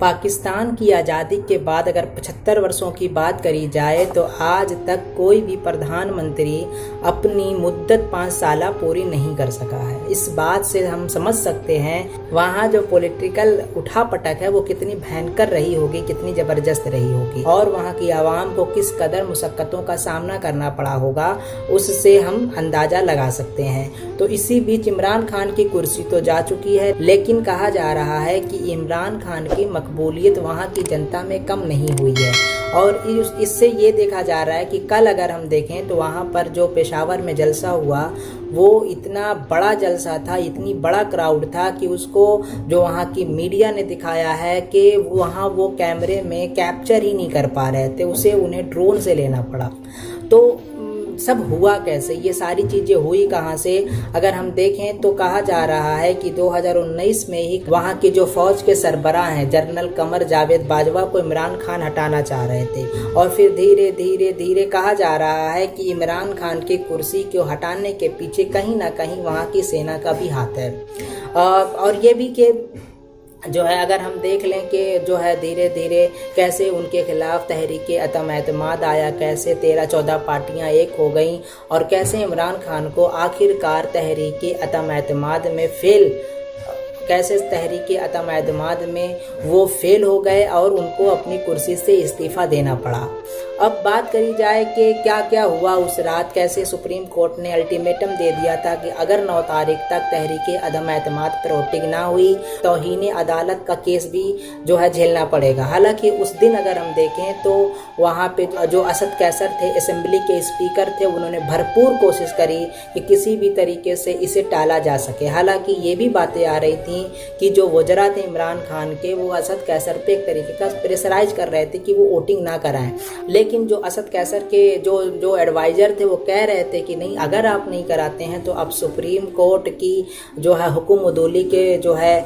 पाकिस्तान की आज़ादी के बाद अगर 75 वर्षों की बात करी जाए तो आज तक कोई भी प्रधानमंत्री अपनी मुद्दत 5 साल पूरी नहीं कर सका है। इस बात से हम समझ सकते हैं वहाँ जो पॉलिटिकल उठापटक है वो कितनी भयंकर रही होगी, कितनी ज़बरदस्त रही होगी और वहाँ की आवाम को किस कदर मुशक्क़तों का सामना करना पड़ा होगा, उससे हम अंदाज़ा लगा सकते हैं। तो इसी बीच इमरान खान की कुर्सी तो जा चुकी है, लेकिन कहा जा रहा है कि इमरान खान की मकबूलियत वहाँ की जनता में कम नहीं हुई है और इससे ये देखा जा रहा है कि कल अगर हम देखें तो वहाँ पर जो पेशावर में जलसा हुआ वो इतना बड़ा जलसा था, इतनी बड़ा क्राउड था कि उसको जो वहाँ की मीडिया ने दिखाया है कि वहाँ वो कैमरे में कैप्चर ही नहीं कर पा रहे थे, उसे उन्हें ड्रोन से लेना पड़ा। तो सब हुआ कैसे, ये सारी चीज़ें हुई कहाँ से? अगर हम देखें तो कहा जा रहा है कि 2019 में ही वहाँ के जो फौज के सरबराह हैं जनरल कमर जावेद बाजवा को इमरान खान हटाना चाह रहे थे और फिर धीरे धीरे धीरे कहा जा रहा है कि इमरान खान की कुर्सी को हटाने के पीछे कहीं ना कहीं वहाँ की सेना का भी हाथ है। और ये भी कि जो है अगर हम देख लें कि जो है धीरे धीरे कैसे उनके खिलाफ तहरीके अदम एतमाद आया, कैसे 13-14 पार्टियां एक हो गईं और कैसे इमरान खान को आखिरकार तहरीके अदम एतमाद में वो फेल हो गए और उनको अपनी कुर्सी से इस्तीफ़ा देना पड़ा। अब बात करी जाए कि क्या क्या हुआ उस रात, कैसे सुप्रीम कोर्ट ने अल्टीमेटम दे दिया था कि अगर 9 तारीख तक तहरीके अदम एतमाद पर वोटिंग ना हुई तो तौहीन अदालत का केस भी जो है झेलना पड़ेगा। हालांकि उस दिन अगर हम देखें तो वहाँ पे जो असद कैसर थे, असेंबली के स्पीकर थे, उन्होंने भरपूर कोशिश करी कि किसी भी तरीके से इसे टाला जा सके। हालांकि ये भी बातें आ रही थी कि जो वज़रा थे इमरान खान के वो असद कैसर पे एक तरीके का प्रेशराइज कर रहे थे कि वो वोटिंग ना कराएं, लेकिन जो असद कैसर के जो एडवाइज़र थे वो कह रहे थे कि नहीं, अगर आप नहीं कराते हैं तो अब सुप्रीम कोर्ट की जो है हुक्म उदूली के जो है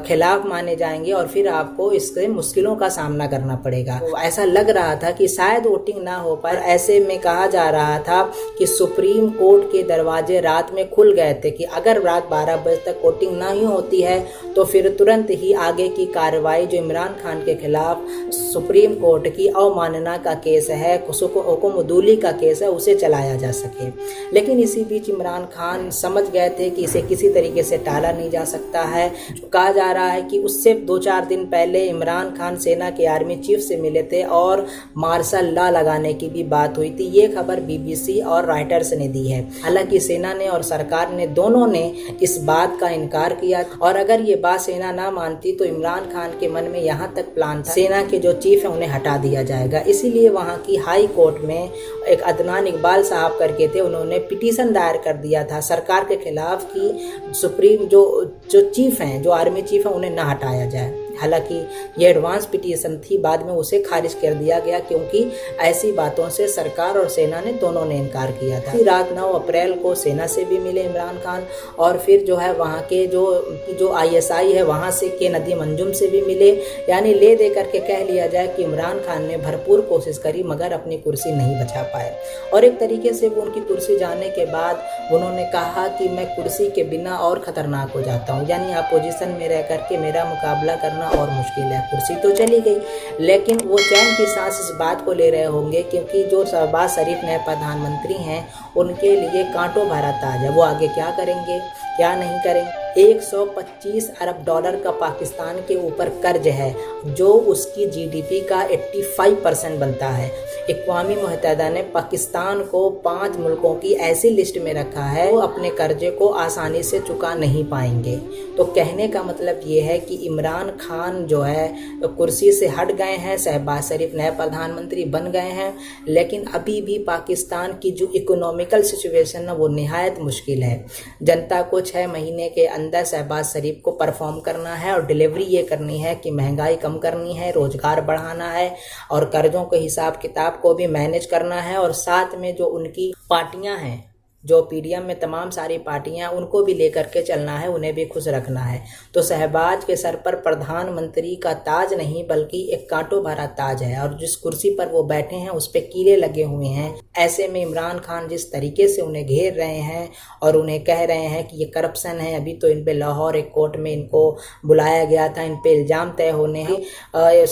खिलाफ माने जाएंगे और फिर आपको इसके मुश्किलों का सामना करना पड़ेगा। तो ऐसा लग रहा था कि शायद वोटिंग ना हो पाए। ऐसे में कहा जा रहा था कि सुप्रीम कोर्ट के दरवाजे रात में खुल गए थे कि अगर रात 12 बजे तक वोटिंग ना ही होती है तो फिर तुरंत ही आगे की कार्रवाई जो इमरान खान के खिलाफ सुप्रीम कोर्ट की अवमानना का केस है, हुक्म उदूली का केस है, उसे चलाया जा सके। लेकिन इसी बीच इमरान खान समझ गए थे कि इसे किसी तरीके से टाला नहीं जा सकता है। कहा जा रहा है कि उससे 2-4 दिन पहले इमरान खान सेना के आर्मी चीफ से मिले थे और मार्शल लॉ लगाने की भी बात हुई थी। ये खबर BBC और राइटर्स ने दी है। हालांकि सेना ने और सरकार ने दोनों ने इस बात का इनकार किया और अगर ये बात सेना ना मानती तो इमरान खान के मन में यहाँ तक प्लान था सेना के जो चीफ है उन्हें हटा दिया जाएगा। इसीलिए वहाँ की हाई कोर्ट में एक अदनान इकबाल साहब करके थे, उन्होंने पिटीशन दायर कर दिया था सरकार के खिलाफ कि सुप्रीम जो चीफ हैं, जो आर्मी चीफ हैं, उन्हें ना हटाया जाए। हालांकि ये एडवांस पिटीशन थी, बाद में उसे खारिज कर दिया गया क्योंकि ऐसी बातों से सरकार और सेना ने दोनों ने इनकार किया था। रात 9 अप्रैल को सेना से भी मिले इमरान खान और फिर जो है वहाँ के जो ISI है वहाँ से के नदीम अंजुम से भी मिले। यानी ले दे करके कह लिया जाए कि इमरान खान ने भरपूर कोशिश करी मगर अपनी कुर्सी नहीं बचा पाए और एक तरीके से वो उनकी कुर्सी जाने के बाद उन्होंने कहा कि मैं कुर्सी के बिना और ख़तरनाक हो जाता हूँ, यानी अपोजिशन में रह करके मेरा मुकाबला करना और मुश्किल है। कुर्सी तो चली गई, लेकिन वो चैन की सांस इस बात को ले रहे होंगे क्योंकि जो शहबाज शरीफ नए प्रधानमंत्री हैं उनके लिए कांटों भरा ताज है। वो आगे क्या करेंगे, क्या नहीं करेंगे। 125 अरब डॉलर का पाकिस्तान के ऊपर कर्ज है जो उसकी GDP का 85% बनता है। अक़वाम मुत्तहिदा ने पाकिस्तान को 5 मुल्कों की ऐसी लिस्ट में रखा है वो अपने कर्जे को आसानी से चुका नहीं पाएंगे। तो कहने का मतलब ये है कि इमरान खान जो है कुर्सी से हट गए हैं, शहबाज शरीफ नए प्रधानमंत्री बन गए हैं, लेकिन अभी भी पाकिस्तान की जो इकोनॉमिकल सिचुएशन है वो निहायत मुश्किल है। जनता को 6 महीने के अंदर शहबाज शरीफ को परफॉर्म करना है और डिलीवरी ये करनी है कि महंगाई कम करनी है, रोजगार बढ़ाना है और कर्जों के हिसाब किताब को भी मैनेज करना है और साथ में जो उनकी पार्टियां हैं जो पीडीएम में तमाम सारी पार्टियां, उनको भी लेकर के चलना है, उन्हें भी खुश रखना है। तो शहबाज के सर पर प्रधानमंत्री का ताज नहीं बल्कि एक कांटों भरा ताज है, और जिस कुर्सी पर वो बैठे हैं उस पर कीड़े लगे हुए हैं। ऐसे में इमरान खान जिस तरीके से उन्हें घेर रहे हैं और उन्हें कह रहे हैं कि ये करप्शन है, अभी तो इन पे लाहौर एक कोर्ट में इनको बुलाया गया था, इन पे इल्जाम तय होने हैं।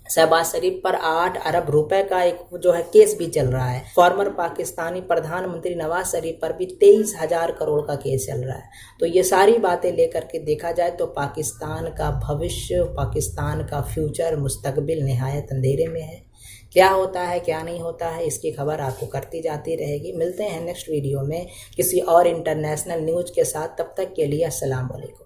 शहबाज शरीफ पर 8 अरब रुपए का एक जो है केस भी चल रहा है। फॉर्मर पाकिस्तानी प्रधानमंत्री नवाज शरीफ पर भी 23,000 करोड़ का केस चल रहा है। तो ये सारी बातें लेकर के देखा जाए तो पाकिस्तान का भविष्य, पाकिस्तान का फ्यूचर, मुस्तकबिल निहायत अंधेरे में है। क्या होता है क्या नहीं होता है इसकी खबर आपको करती जाती रहेगी। मिलते हैं नेक्स्ट वीडियो में किसी और इंटरनेशनल न्यूज़ के साथ। तब तक के लिए अस्सलाम वालेकुम।